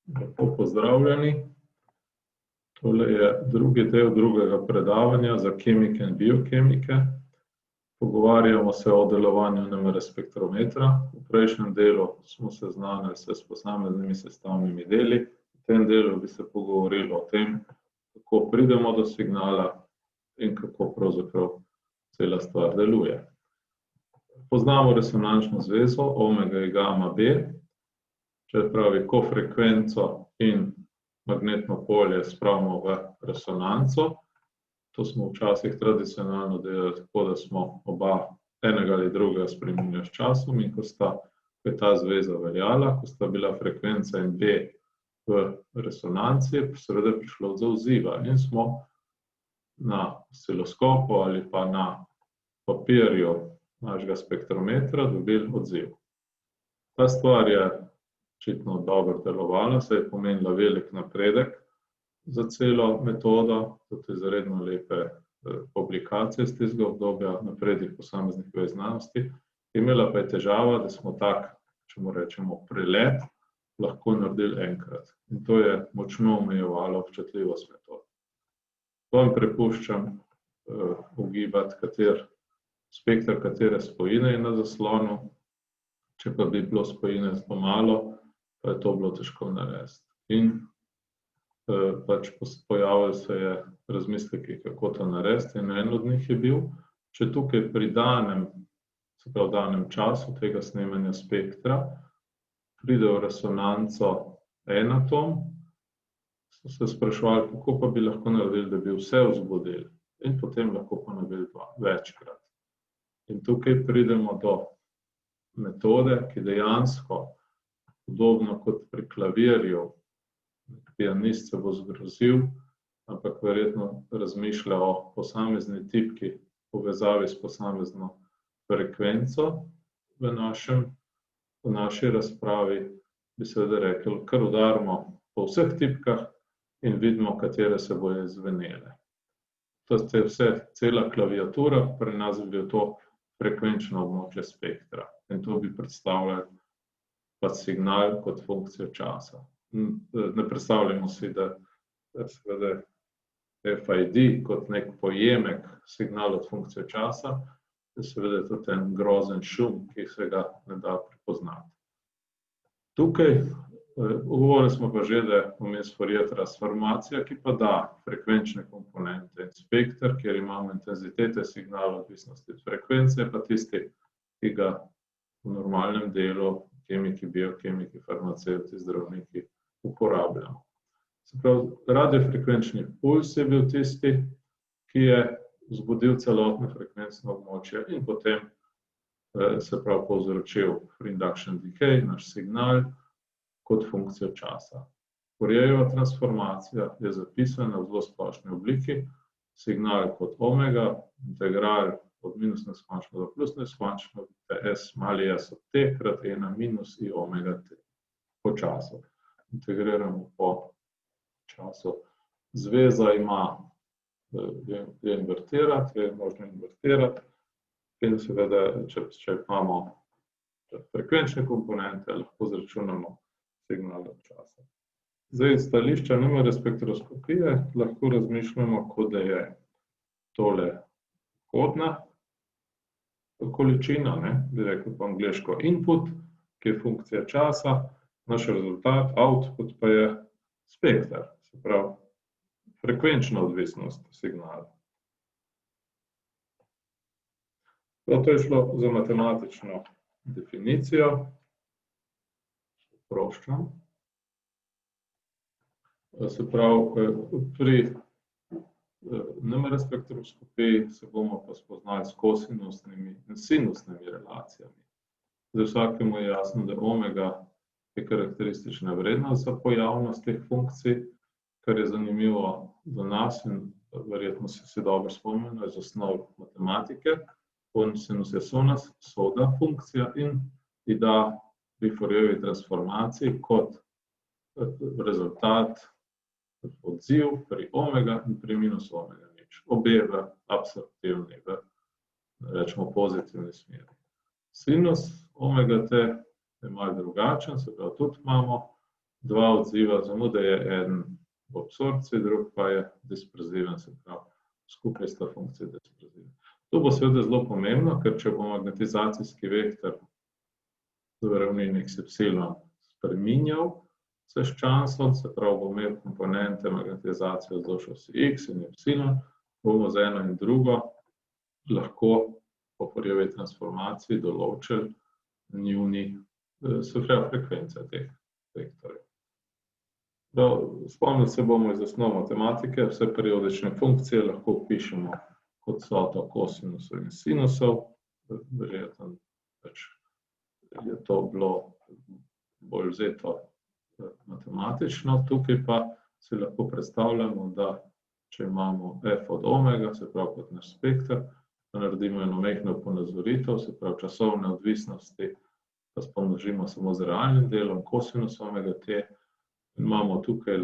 Lepo pozdravljeni. Tole je drugi del drugega predavanja za kemike in biokemike. Pogovarjamo se o delovanju NMR spektrometra. V prejšnjem delu smo seznanili se s posameznimi sestavnimi deli. V tem delu bi se pogovorili o tem, kako pridemo do signala in kako pravzaprav cela stvar deluje. Poznamo resonančno zvezo omega in gamma B, če pravi kofrekvenco in magnetno polje spravimo v resonanco. To smo včasih tradicionalno delali tako, da smo oba enega ali drugega spreminjali s časom in ko je ta zveza veljala, ko sta bila frekvenca in B v resonanci, je seveda prišlo do odziva in smo na osciloskopu ali pa na papirju našega spektrometra dobili odziv. Ta stvar je očitno dobro delovala, saj je pomenila velik napredek za celo metodo, tudi izredno lepe publikacije iz tistega obdobja, napredek posameznih vej znanosti. Imela pa je težava, da smo tak, če mu rečemo prelet, lahko naredili enkrat. In to je močno omejevalo občutljivost metode. Vam prepuščam ugibati, spekter katere spojine je na zaslonu. Če pa bi bilo spojine malo, pa je to bilo težko narediti. In pač pojavil se je razmisleki, kako to narediti, in en od njih je bil, če tukaj pri danem času tega snemanja spektra pride v resonanco en atom, so se spraševali, kako pa bi lahko naredili, da bi vse vzbudili in potem lahko ponovili večkrat. In tukaj pridemo do metode, ki dejansko, podobno kot pri klavirju, pianist se bo zgrozil, ampak verjetno razmišlja o posamezni tipki povezavi s posamezno frekvenco v naši razpravi, bi seveda rekel, kar udarimo po vseh tipkah in vidimo, katere se bojo izvenele. To je cela klaviatura, pri nas bi bil to frekvenčno območje spektra. In to bi predstavljali pa signal kot funkcijo časa. Ne predstavljamo si, da seveda FID kot nek pojemek signal od funkcije časa, je seveda tudi en grozen šum, ki se ga ne da prepoznati. Tukaj govorili smo pa že, da je vmes Fourier transformacija, ki pa da frekvenčne komponente in spekter, kjer imamo intenzitete signala odvisnosti od frekvence, pa tisti, ki ga v normalnem delu kemiki, biokemiki, farmacevti, zdravniki uporabljamo. Se pravi, radiofrekvenčni puls je bil tisti, ki je vzbudil celotno frekvenčno območje in potem se pravi povzročil induction decay, naš signal, kot funkcijo časa. Fourierjeva transformacija je zapisana v zelo splošni obliki, signal kot omega, integral od minus neskončno do plus neskončno, s mali s od t krat 1 minus i omega t po času. Integriramo po času. Zveza je invertirati, je možno invertirati in seveda, če imamo frekvenčne komponente, lahko zračunamo signal od časa. Zdaj, iz stališča NMR spektroskopije lahko razmišljamo, kot da je tole vhodna količina, bi rekel po angleško input, ki je funkcija časa, naš rezultat, output pa je spekter, se pravi frekvenčna odvisnost signala. To je šlo za matematično definicijo. Proščam. Se pravi, pri NMR spektroskopiji se bomo pa spoznali s kosinusnimi in sinusnimi relacijami. Zdaj vsakemu je jasno, da omega je karakteristična vrednost za pojavnost teh funkcij, kar je zanimivo za nas in verjetno si dobro spomnimo iz osnov matematike. Sinus je soda funkcija in ji da pri Fourierjevi transformaciji kot rezultat odziv pri omega in pri minus omega nič. Obe v absorptivni, rečemo pozitivni smeri. Sinus omega t je malo drugačen, se pravi tudi imamo dva odziva, zamude je eden v absorpciji, drug pa je disperziven, se pravi, skupaj sta funkcija disperziva. To bo seveda zelo pomembno, ker če bo magnetizacijski vektor v ravnini XY spreminjal se s časom, se pravi, bo imel komponente magnetizacije vzdolž osi X in Y, bomo z eno in drugo lahko po Fourierjevi transformaciji določili njuni, se pravi, frekvence teh vektorjev. Spomnili se bomo iz osnov matematike, vse periodične funkcije lahko pišemo kot vsoto kosinusov in sinusov, verjetno je to bilo bolj vzeto matematično, tukaj pa si lahko predstavljamo, da če imamo f od omega, se pravi kot naš spekter, da naredimo eno majhno ponazoritev, se pravi časovne odvisnosti, pa pomnožimo samo z realnim delom kosinus omega t, in imamo tukaj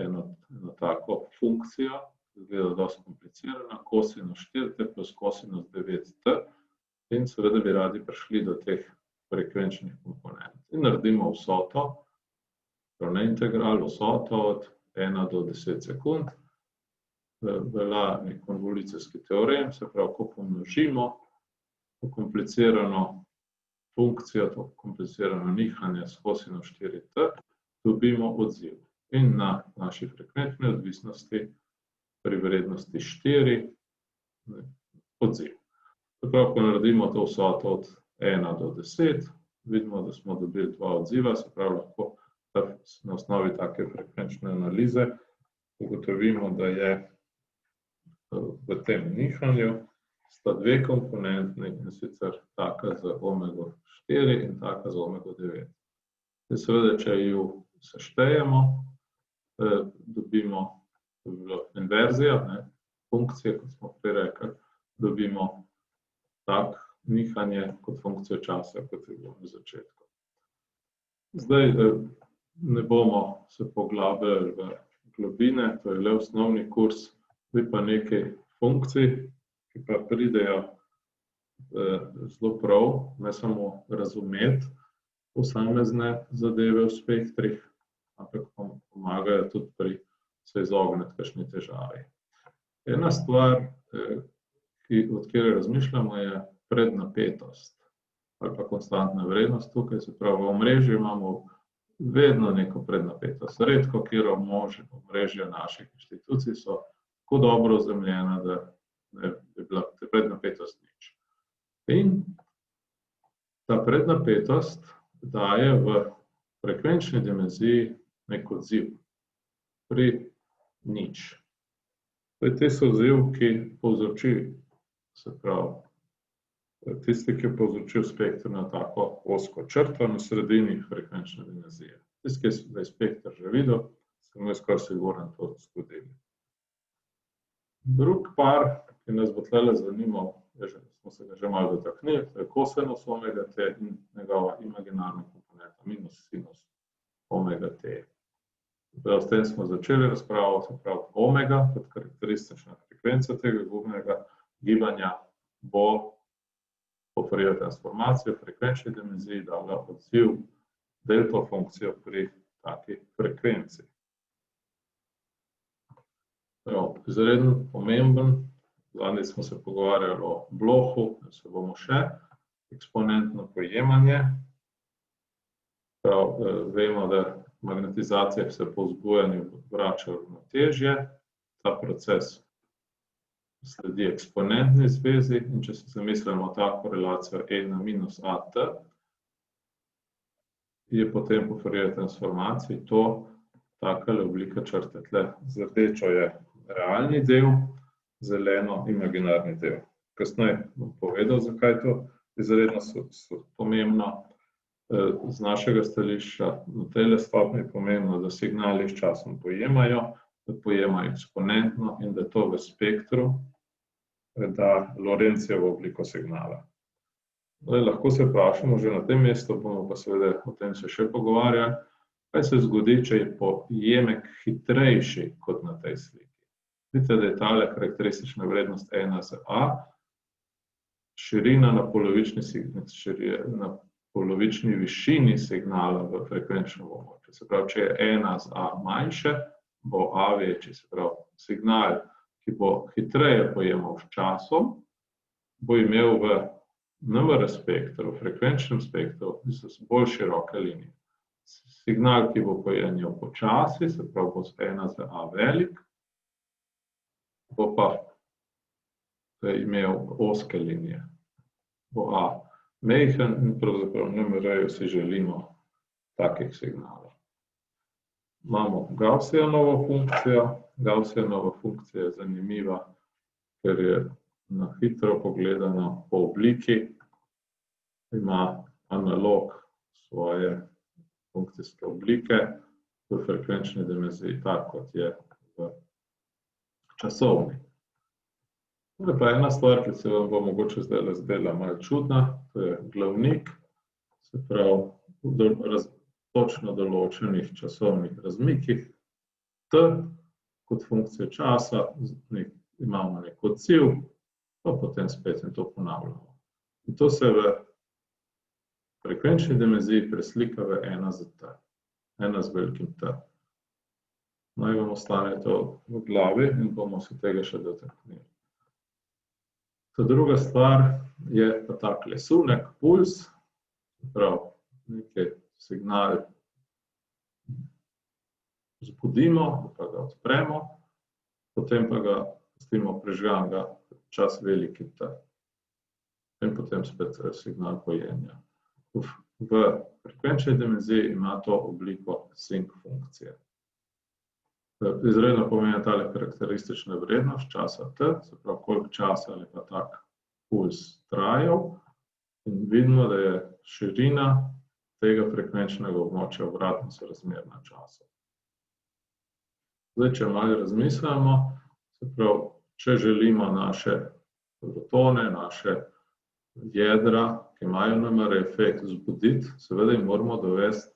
eno tako funkcijo, ki izgleda dosti komplicirana, kosinus 4t plus kosinus 9t, in seveda bi radi prišli do teh frekvenčnih komponent. In naredimo vsoto, ne integral, vsoto od 1 do 10 sekund, velja nek konvolucijski teorem, se pravi, ko pomnožimo to komplicirano funkcijo, to komplicirano nihanje s kosinus 4t, dobimo odziv. In na naši frekvenčni odvisnosti pri vrednosti 4 odziv. Se pravi, ko naredimo to vsoto od 1 do 10, vidimo, da smo dobili dva odziva, se pravi, lahko na osnovi take frekvenčne analize ugotovimo, da je v tem nihanju sta dve komponentni, in sicer taka z omego 4 in taka z omego 9. In seveda, če ju seštejemo, dobimo, to bi bilo inverzija, funkcije, kot smo prej rekli, dobimo tak nihanje kot funkcijo časa, kot je bilo na začetku. Zdaj ne bomo se poglabljali v globine, to je le osnovni kurs, bi pa nekaj funkcij, ki pa pridejo zelo prav, ne samo razumeti posamezne zadeve v spektrih, ampak pomagajo tudi pri se izogniti kakšni težavi. Ena stvar, od kjer razmišljamo, je prednapetost ali pa konstantna vrednost tukaj, se pravi, v omrežju imamo vedno neko prednapetost. Redko katero omrežje naših inštitucij so tako dobro ozemljena, da ne bi bila prednapetost nič. In ta prednapetost daje v frekvenčni dimenziji nek odziv pri nič. Te so odziv, ki povzroči, se pravi, tisti, ki je povzročil spektr na tako ozko črto na sredini frekvenčne dimenzije. Tisti, ki je spektr že videl, se mu je skoraj sigurno to zgodilo. Drug par, ki nas bo tukaj zanimal, smo se ga že malo dotaknili, to je kosinus omega t in njegova imaginarna komponenta minus sinus omega t. S tem smo začeli razpravo, se pravi, omega kot karakteristična frekvenca tega gubnega gibanja bo po Fourierjevi transformaciji v frekvenčni dimenziji dala odziv delta funkcijo pri taki frekvenci. Izredno pomemben, zadnjič smo se pogovarjali o bloku, se bomo še, eksponentno pojemanje. Vemo, da magnetizacija se po vzbujanju vrača v ravnotežje, ta proces sledi eksponentni zvezi, in če se zamislimo tako relacijo E na minus AT, je potem po Fourierjevi transformaciji to takale oblika črte. Tle z rdečo je realni del, zeleno imaginarni del. Kasneje bom povedal, zakaj to izredno pomembno. Z našega stališča na tej stopnji je pomembno, da signali s časom pojemajo, da pojemajo eksponentno in da to v spektru da Lorentzijevo obliko signala. Lahko se vprašamo, že na tem mestu bomo pa seveda o tem se še pogovarjali, kaj se zgodi, če je pojemek hitrejši kot na tej sliki. Vidite, da je tale karakteristična vrednost 1 z A, širina na polovični višini signala v frekvenčnem območju. Se pravi, če je ena z A manjše, bo A večji. Se pravi, signal, ki bo hitreje pojemal s časom, bo imel v NMR spektru, v frekvenčnem spektru, bolj široke linije. Signal, ki bo pojenjal počasi, se pravi, bo ena z A velik, bo pa imel ozke linije. Bo A majhen in pravzaprav v NMR-ju si želimo takih signalov. Imamo Gaussijanovo funkcijo. Gaussijanova funkcija je zanimiva, ker je na hitro pogledano po obliki, ima analog svoje funkcijske oblike v frekvenčni dimenziji, tako kot je v časovni. To je pa ena stvar, ki se vam bo mogoče zdaj zdela malo čudna, to je glavnik, se pravi v točno določenih časovnih razmikih. T kot funkcija časa, imamo nek odziv, pa potem spet in to ponavljamo. In to se v frekvenčni dimenziji preslika v ena z T, ena z velikim T. Naj vam ostane to v glavi in bomo se tega še dotaknili. Ta druga stvar je pa takle sunek, puls, prav nekaj signal zbudimo, pa ga odpremo, potem pa ga pustimo prežganega čas veliki T. In potem spet signal pojenja. V frekvenčni dimenziji ima to obliko sinc funkcije. Izredno pomeni tale karakteristična vrednost časa T, se pravi, koliko časa ali pa tak puls trajal, in vidimo, da je širina tega frekvenčnega območja obratno sorazmerna času. Zdaj, če malo razmislimo, se pravi, če želimo naše protone, naše jedra, ki imajo NMR efekt, zbuditi, seveda jim moramo dovesti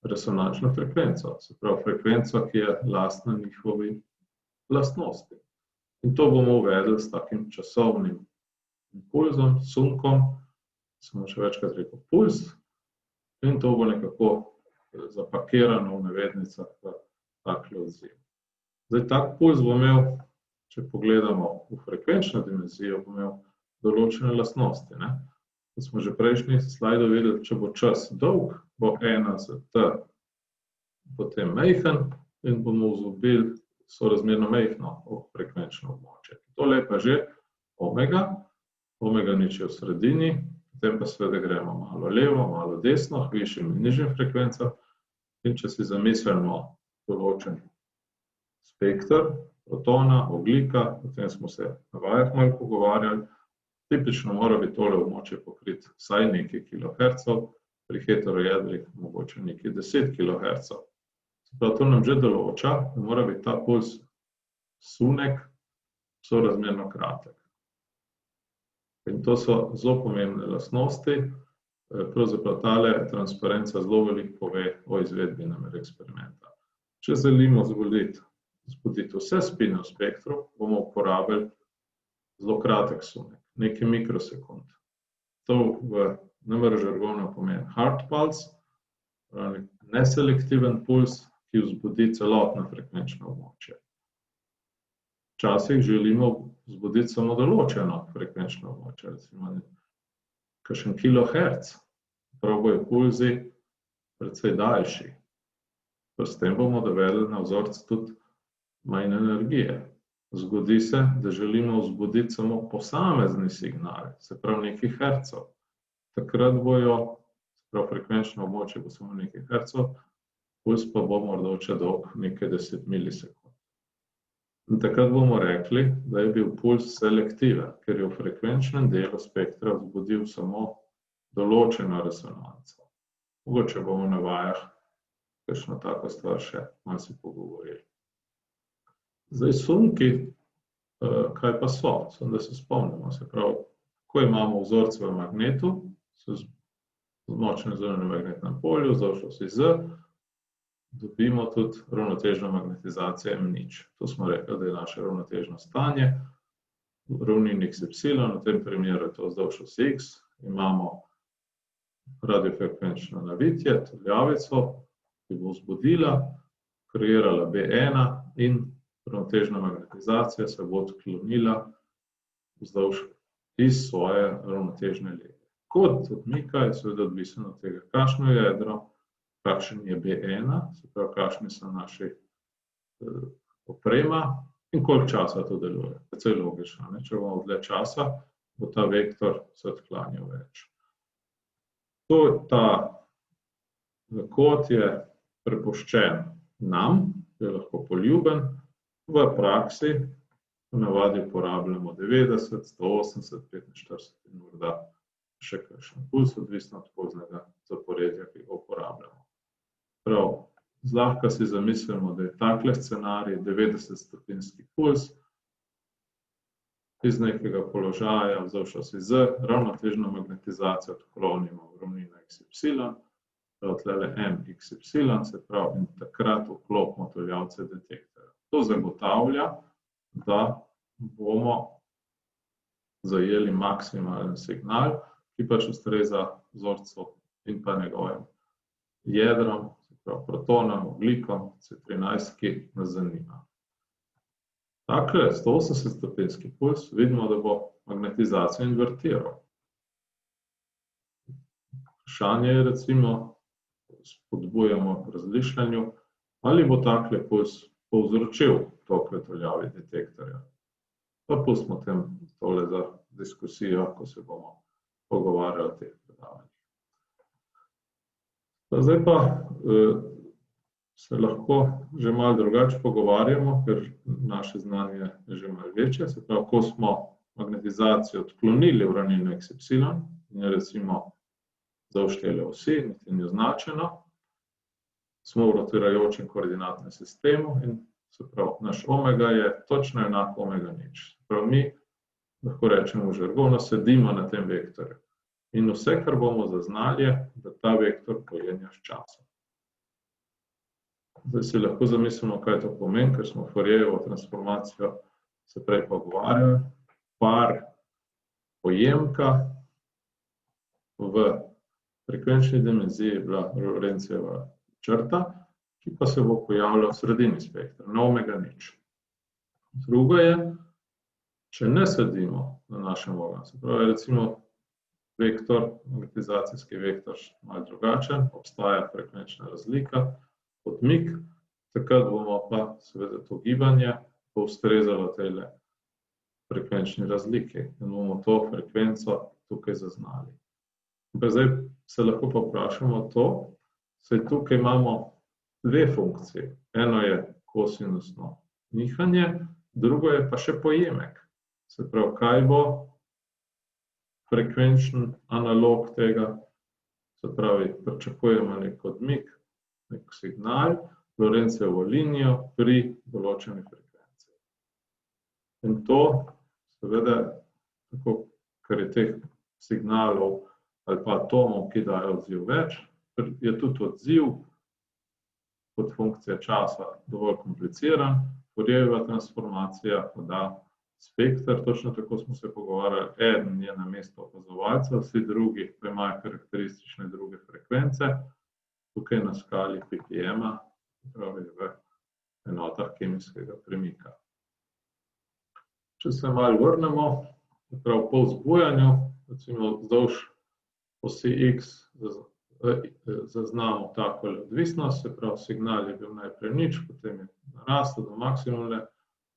resonančno frekvenco, se pravi frekvenco, ki je lastna njihovi lastnosti. In to bomo uvedli s takim časovnim impulzom, sunkom, samo še večkrat rekel puls, in to bo nekako zapakirano v navednicah v takle odziv. Zdaj, tak puls bo imel, če pogledamo v frekvenčno dimenzijo, bo imel določene lastnosti, ne? Kot smo že prejšnji slajdu videli, če bo čas dolg, bo ena z T potem majhen in bomo vzobili sorazmerno majhno frekvenčno območje. Tole je pa že omega, omega nič je v sredini, potem pa seveda gremo malo levo, malo desno, višjim in nižjim frekvencam, in če si zamislimo določen spektr protona, ogljika, potem smo se na vajah malo pogovarjali, tipično mora biti tole območje pokriti vsaj nekaj kilohercev, pri heterojedrih mogoče nekaj 10 kilohercev. To nam že določa, da mora biti ta puls sunek sorazmerno kratek. In to so zelo pomembne lastnosti, pravzaprav tale transparenca zelo veliko pove o izvedbi NMR eksperimenta. Če želimo zbuditi vse spine v spektru, bomo uporabili zelo kratek sunek, nekaj mikrosekund. To v NMR žargonu pomeni hard pulse, neselektiven puls, ki vzbudi celotno frekvenčno območje. Včasih želimo vzbuditi samo določeno frekvenčno območje, recimo kakšen kiloherc, prav bojo pulzi precej daljši. S tem bomo dovedli na vzorec tudi manj energije. Zgodi se, da želimo vzbuditi samo posamezni signal, se pravi nekaj hercev. Takrat bojo, se pravi frekvenčno območje bo samo nekaj hercev, puls pa bo morda dolg nekaj 10 milisekund. In takrat bomo rekli, da je bil puls selektiven, ker je v frekvenčnem delu spektra vzbudil samo določeno resonanco. Mogoče bomo na vajah kakšno tako stvar še malo si pogovorili. Zdaj sunki, kaj pa so? Samo da se spomnimo, se pravi, ko imamo vzorce v magnetu, so močne zunanje magnetnem polju, vzdolž osi Z, dobimo tudi ravnotežno magnetizacijo M0. To smo rekli, da je naše ravnotežno stanje. Ravnin XY, v tem primeru je to vzdolž osi X, imamo radiofrekvenčno navitje, trljavico, ki bo vzbudila, kreirala B1 in ravnotežna magnetizacija se bo odklonila vzdolž iz svoje ravnotežne lege. Kot odmika je seveda odvisen od tega, kakšno je jedro, kakšen je B1, se pravi, kakšni so naši oprema in koliko časa to deluje. Precej logično, ne? Če bomo dlje časa, bo ta vektor se odklanjal več. Ta kod je prepuščen nam, je lahko poljuben, v praksi ponavadi uporabljamo 90, 180, 45 in morda še kakšen puls, odvisno od poznega zaporedja, ki ga uporabljamo. Prav, zlahka si zamislimo, da je takle scenarij 90-stopinjski puls, iz nekega položaja vzdolž osi Z, ravnotežno magnetizacijo odklonimo v ravnino XY, tlele MXY, se pravi, in takrat vklopimo tuljavce detektorja. To zagotavlja, da bomo zajeli maksimalen signal, ki pač ustreza vzorcu in pa njegovim jedrom, se pravi protonom, ogljikom, C13, ki nas zanima. Takle 180-stopinjski puls vidimo, da bo magnetizacijo invertiral. Vprašanje je recimo, spodbujamo k razmišljanju, ali bo takle puls povzročil tok v tuljavi detektorja. Pa pustimo tem tole za diskusijo, ko se bomo pogovarjali o teh predavanjih. Zdaj pa se lahko že malo drugače pogovarjamo, ker naše znanje je že malo večje. Se pravi, ko smo magnetizacijo odklonili v ravnino XY in je recimo vzdolž tele osi, niti ni označeno, smo v rotirajočem koordinatnem sistemu in se pravi, naš omega je točno enako omega nič. Se pravi, mi lahko rečemo žargonno, sedimo na tem vektorju. In vse, kar bomo zaznali, je, da ta vektor pojenja s časom. Zdaj si lahko zamislimo, kaj to pomeni, ker smo Fourierjevo transformacijo se prej pogovarjali. Par pojemka v frekvenčni dimenziji je bila Lorenzijeva črta, ki pa se bo pojavila v sredini spektra, na omega nič. Drugo je, če ne sedimo na našem omega, se pravi, recimo vektor, magnetizacijski vektor malo drugačen, obstaja frekvenčna razlika, odmik, takrat bomo pa seveda to gibanje ustrezalo tejle frekvenčni razliki in bomo to frekvenco tukaj zaznali. Zdaj se lahko pa vprašamo to, saj tukaj imamo dve funkciji. Eno je kosinusno nihanje, drugo je pa še pojemek. Se pravi, kaj bo frekvenčen analog tega, se pravi, pričakujemo nek odmik, nek signal, Lorenzijevo linijo pri določeni frekvenci. In to seveda, tako, ker je teh signalov ali pa atomov, ki dajo odziv več, je tudi odziv kot funkcija časa dovolj kompliciran, Fourierjeva transformacija poda spekter, točno tako smo se pogovarjali, eden je na mesto opazovalca, vsi drugi pa imajo karakteristične druge frekvence, tukaj na skali ppm-a, pravi v enotah kemijskega premika. Če se malo vrnemo, prav po vzbujanju, recimo vzdolž osi X zaznamo takole odvisnost, se pravi, signal je bil najprej nič, potem je narastel do maksimumne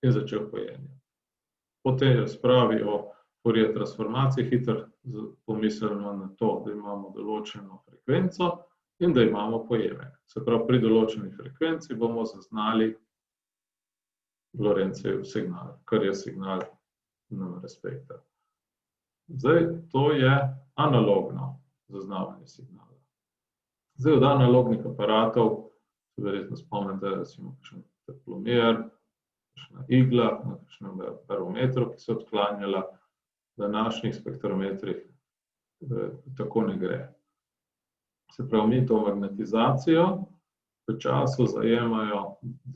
in začel pojenje. Po tej razpravi o Fourier transformaciji hitro pomislimo na to, da imamo določeno frekvenco in da imamo pojemek. Se pravi, pri določeni frekvenci bomo zaznali Lorenzijev signal, kar je signal NMR spektra. Zdaj, to je analogno zaznavanje signala. Zdaj, od analognih aparatov, se verjetno spomnite, recimo kakšen teplomer, kakšna igla, na kakšnem barometru, ki se odklanjala, v današnjih spektrometrih tako ne gre. Se pravi, mi to magnetizacijo v času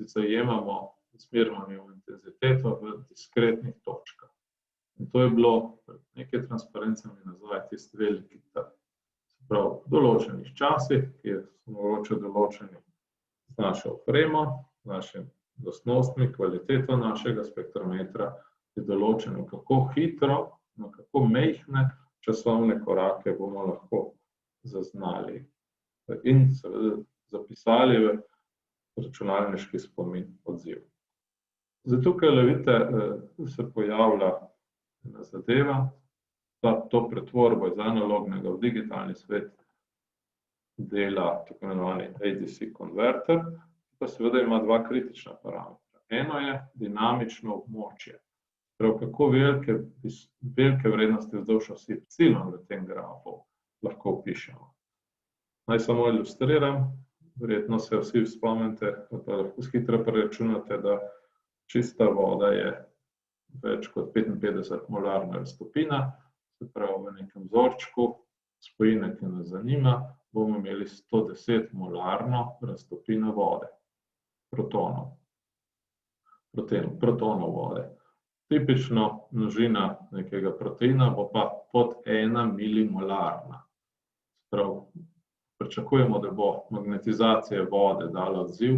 zajemamo smermanjevo intenziteto v diskretnih točkah. In to je bilo pred nekaj transparencami nazaj tisti veliki T. Se prav v določenih časih, ki so mogoče določeni z našo opremo, z našimi lastnostmi, kvaliteto našega spektrometra, je določeno, kako hitro, na kako majhne časovne korake bomo lahko zaznali in seveda zapisali v računalniški spomin odziv. Zdaj tukaj vidite, se pojavlja ena zadeva, to pretvorbo iz analognega v digitalni svet dela tako imenovani ADC konverter, pa seveda ima dva kritična parametra. Eno je dinamično območje, prav kako velike vrednosti vzdolž osi epsilon v tem grafu lahko vpišemo. Naj samo ilustriram, verjetno se vsi spomnite, da lahko hitro preračunate, da čista voda je več kot 55 molarna raztopina, se pravi v nekem vzorčku spojine, ki nas zanima, bomo imeli 110 molarno raztopino vode, protonov vode. Tipično množina nekega proteina bo pa pod 1 milimolarna. Prav, pričakujemo, da bo magnetizacija vode dala odziv,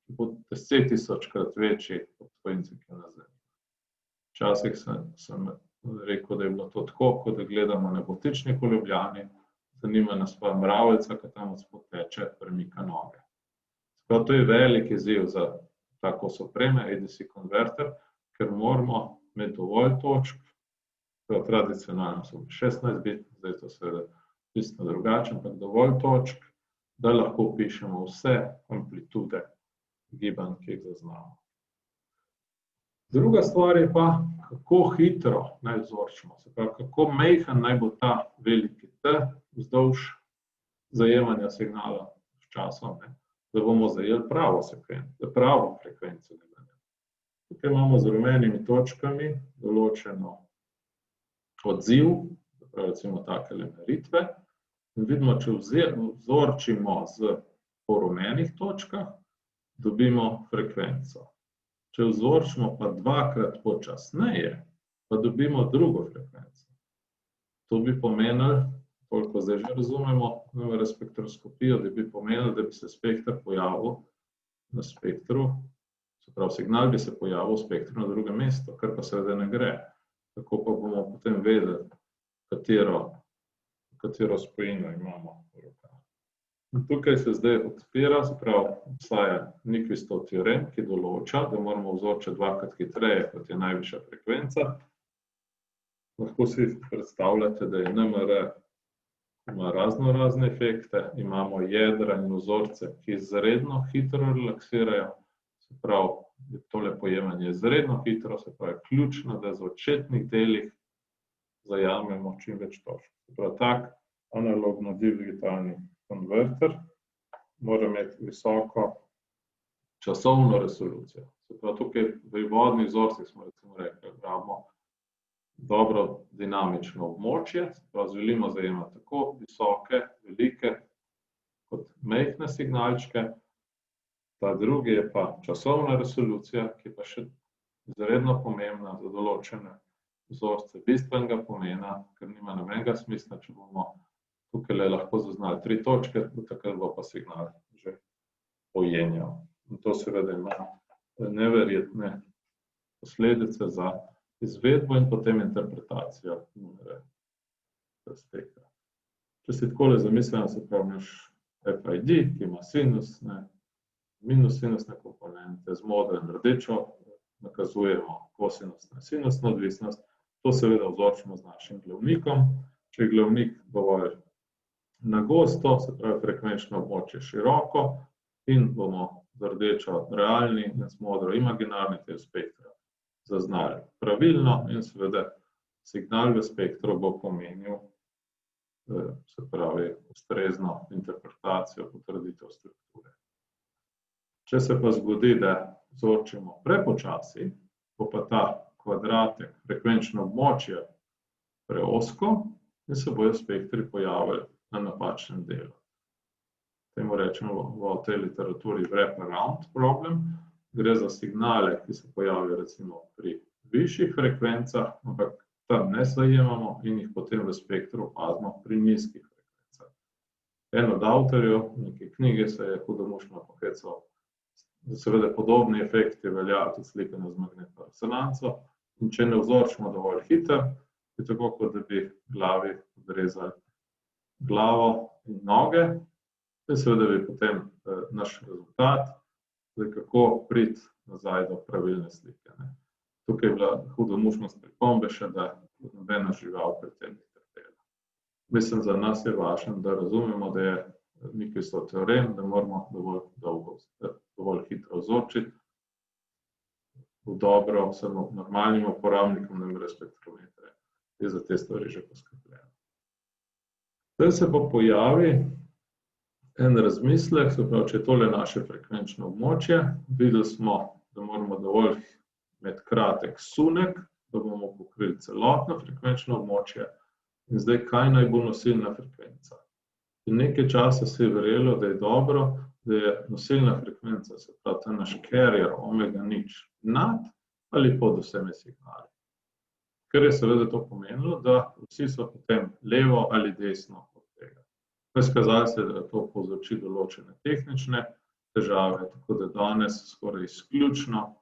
ki bo 10.000-krat večji od spojnice, ki nas zanima. Včasih sem rekel, da je bilo to tako, kot da gledamo nebotičnik v Ljubljani, zanima nas pa mravljica, ki tam odspod teče, premika noge. Prav, to je velik izziv za ta kos opreme, ADC konverter, ker moramo imeti dovolj točk, tradicionalno so 16 bit, zdaj to seveda bistveno drugače, ampak dovolj točk, da lahko vpišemo vse amplitude gibanj, ki jih zaznamo. Druga stvar je pa, kako hitro naj vzorčimo, se pravi, kako majhen naj bo ta veliki T vzdolž zajemanja signala s časom, da bomo zajeli pravo frekvenco. Tukaj imamo z rumenimi točkami določeno odziv, recimo takele meritve, in vidimo, če vzorčimo po rumenih točkah, dobimo frekvenco. Če vzorčimo pa dvakrat počasneje, pa dobimo drugo frekvenco. To bi pomenilo, koliko zdaj že razumemo NMR spektroskopijo, da bi pomenilo, da bi se spekter pojavil na spektru, se pravi, signal bi se pojavil v spektru na drugem mestu, kar pa seveda ne gre. Tako pa bomo potem vedeli, katero spojino imamo v rokah. In tukaj se zdaj odpira, se pravi, obstaja Nyquistov teorem, ki določa, da moramo vzorčiti dvakrat hitreje, kot je najvišja frekvenca. Lahko si predstavljate, da je NMR ima razne efekte, imamo jedra in vzorce, ki izredno hitro relaksirajo, se pravi, tole pojemanje je izredno hitro, se pravi, ključno, da v začetnih delih zajamemo čim več točk. Se pravi, tak analogno digitalni konverter mora imeti visoko časovno resolucijo. Se pravi, tukaj v vodnih vzorcih smo recimo rekli, da imamo dobro dinamično območje, se pravi, želimo zajemati tako visoke, velike kot majhne signalčke. Ta drugi je pa časovna resolucija, ki pa še izredno pomembna za določene vzorce bistvenega pomena, ker nima nobenega smisla, če bomo tukaj lahko zaznali 3 točke, takrat bo pa signal že pojenjal. In to seveda ima neverjetne posledice za izvedbo in potem interpretacijo spektra. Če si takole zamislimo, se pravi, naš FID, ki ima sinusne, minus-sinusne komponente, z modro in rdečo nakazujemo kosinusno in sinusno odvisnost. To seveda vzorčimo z našim glavnikom. Če je glavnik dovolj nagosto, se pravi frekvenčno območje široko, in bomo z rdečo realni in z modro imaginarni del spektra zaznali pravilno in seveda signal v spektru bo pomenil, se pravi, ustrezno interpretacijo, potrditev strukture. Če se pa zgodi, da vzorčimo prepočasi, bo pa ta kvadratek, frekvenčno območje preozko in se bojo spektri pojavili na napačnem delu. Temu rečemo v tej literaturi wraparound problem. Gre za signale, ki se pojavijo recimo pri višjih frekvencah, ampak tam ne zajemamo in jih potem v spektru opazimo pri nizkih frekvencah. En od avtorjev neke knjige se je hudomušno pohecal, da seveda podobni efekti veljajo tudi slikanje z magnetno resonanco, in če ne vzorčimo dovolj hitro, je tako, kot da bi glavi odrezali glavo in noge, in seveda bi potem naš rezultat, kako priti nazaj do pravilne slike. Tukaj je bila hudomušnost pripombe še, da nobena žival pri tem ni trpela. Mislim, za nas je važno, da razumemo, da je Mikelsov teorem, da moramo dovolj hitro vzorčiti v dobro samo normalnim uporabnikom NMR spektrometre. Je za te stvari že poskrbljeno. Zdaj se pa pojavi en razmislek, se pravi, če je tole naše frekvenčno območje, videli smo, da moramo dovolj imeti kratek sunek, da bomo pokrili celotno frekvenčno območje, in zdaj kaj naj bo nosilna frekvenca. In nekaj časa se je verjelo, da je dobro, da je nosilna frekvenca, se pravi ta naš carrier omega nič nad ali pod vsemi signali. Ker je seveda to pomenilo, da vsi so potem levo ali desno od tega. Izkazalo se je, da to povzroči določene tehnične težave, tako da danes skoraj izključno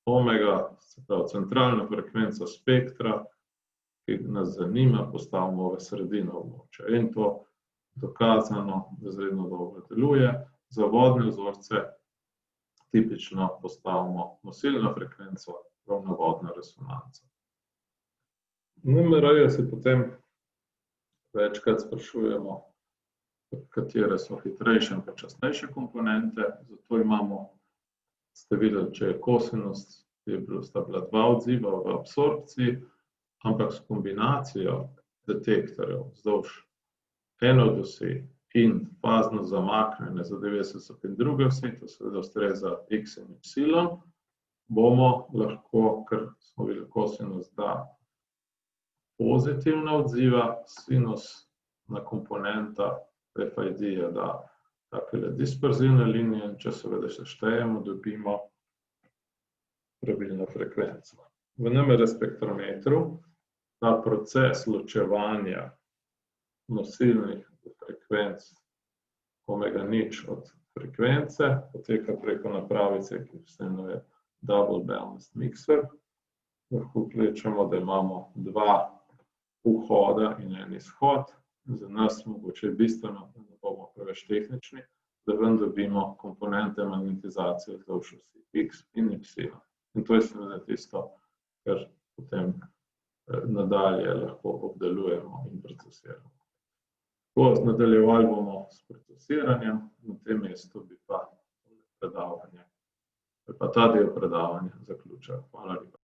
omega, se pravi centralna frekvenca spektra, ki nas zanima, postavimo v sredino območja. In to dokazano izredno dobro deluje. Za vodne vzorce tipično postavimo nosilno frekvenco, ravno vodna resonanca. NMR-je se potem večkrat sprašujemo, katere so hitrejše in počasnejše komponente, zato imamo, ste videli, če je kosinus, sta bila dva odziva v absorpciji, ampak s kombinacijo detektorjev vzdolž ene od osi in fazno zamaknjene za 90 stopinj druge osi, to seveda ustreza x in y, bomo lahko, ker smo videli kosinus, da pozitivna odziva, sinusna komponenta FID-ja da takele disperzivne linije, in če seveda seštejemo, dobimo pravilno frekvenco. V NMR spektrometru ta proces ločevanja nosilnih frekvenc omega nič od frekvence poteka preko napravice, ki se imenuje double balanced mixer. Lahko rečemo, da imamo dva vhoda in en izhod. Za nas mogoče bistveno, da ne bomo preveč tehnični, da ven dobimo komponente magnetizacije vzdolž osi x in y. In to je seveda tisto, kar potem nadalje lahko obdelujemo in procesiramo. Nadaljevali bomo s procesiranjem, na tem mestu bi pa ta del predavanja zaključil. Hvala lepa.